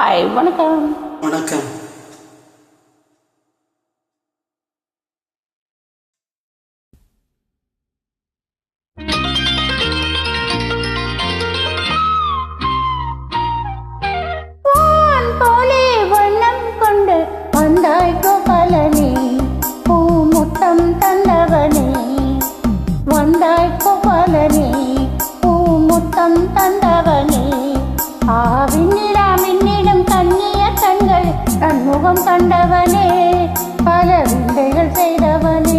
பாய். வணக்கம். வணக்கம். வந்தாய் கோபாலனே, பூமுத்தம் தந்தவனே. வந்தாய் கோபாலனே, பூமுத்தம் தந்தவனே. ஆவினிடா மின்னிடம் கண்ணிய கண்கள் கண்முகம் கண்டவனே, பல விந்தைகள் செய்தவனே.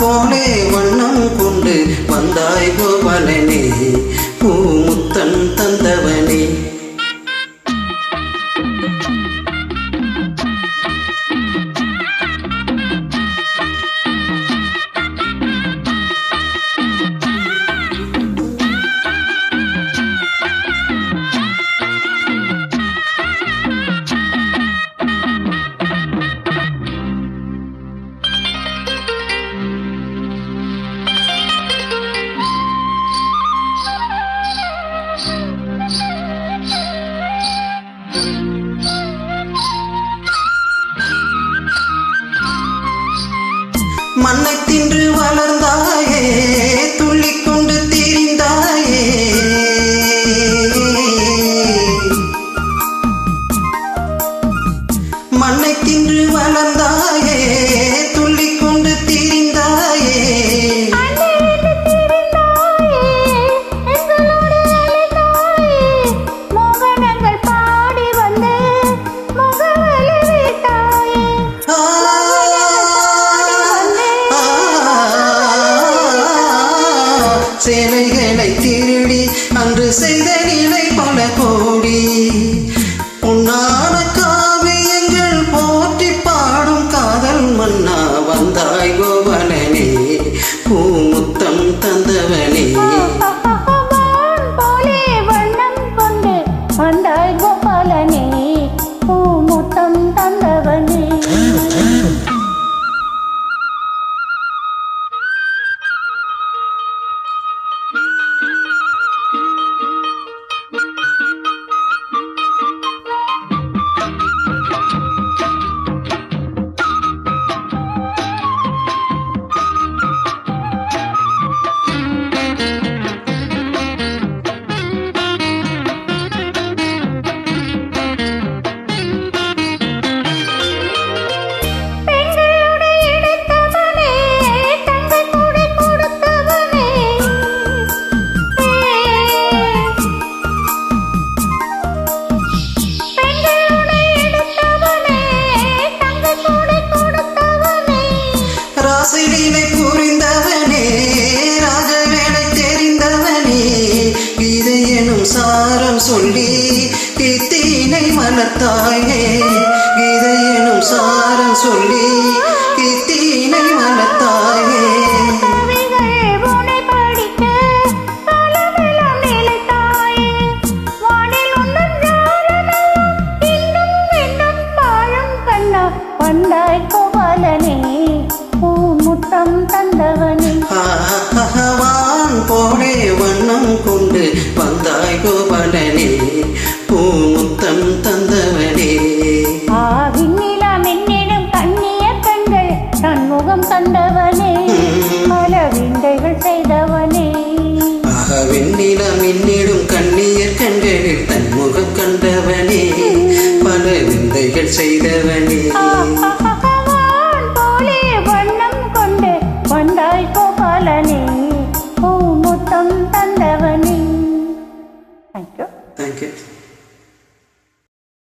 போலே வண்ணம் கொண்டு வந்தாய் கோபாலனே, பூமுத்தம் தந்தவனே. மண்ணை தின்று வளர்ந்தாயே, துள்ளிக்கொண்டு திரிந்தாயே. மண்ணை தின்று வளர்ந்தாயே, துள்ளிக்கொண்டு திரிந்தாயே. சேலைகளை திருடி அன்று செய்த நிலை பல கோடி. உன்னான காவியங்கள் போற்றி பாடும் காதல் மன்னா, வந்தாய் கோபாலனே, பூமுத்தம் தந்தவனே. போலே வண்ணம் கொண்டு வந்தாய் கோபாலனே, பூமுத்தம் தந்தவனே. ராசிலீலை புரிந்தவனே, ராஜவேலை தெரிந்தவனே. கீதை எனும் சாரம் சொல்லி கித்தீனை வளர்த்தாயே. கீதை எனும் சாரம் சொல்லி கித்தீனை வளர்த்தாயே. வந்தாய் கோபாலனே, பூமுத்தம் தந்தவனே. வான் போலே வண்ணம் கொண்டு வந்தாய் கோபாலனே, பூமுத்தம் தந்தவனே. ஆவினிலா மின்னிடும் கண்ணிய கண்கள் தன்முகம் கண்டவனே, பல விந்தைகள் செய்தவனே. வெண்ணிலா மின்னிடும் கண்ணியர் கண்களில் தன்முகம் கண்டவனே, பல விந்தைகள் செய்தவனே. போலே வண்ணம் கொண்டு வந்தாய் கோபாலனே, பூமுத்தம் தந்தவனே. தேங்க்யூ.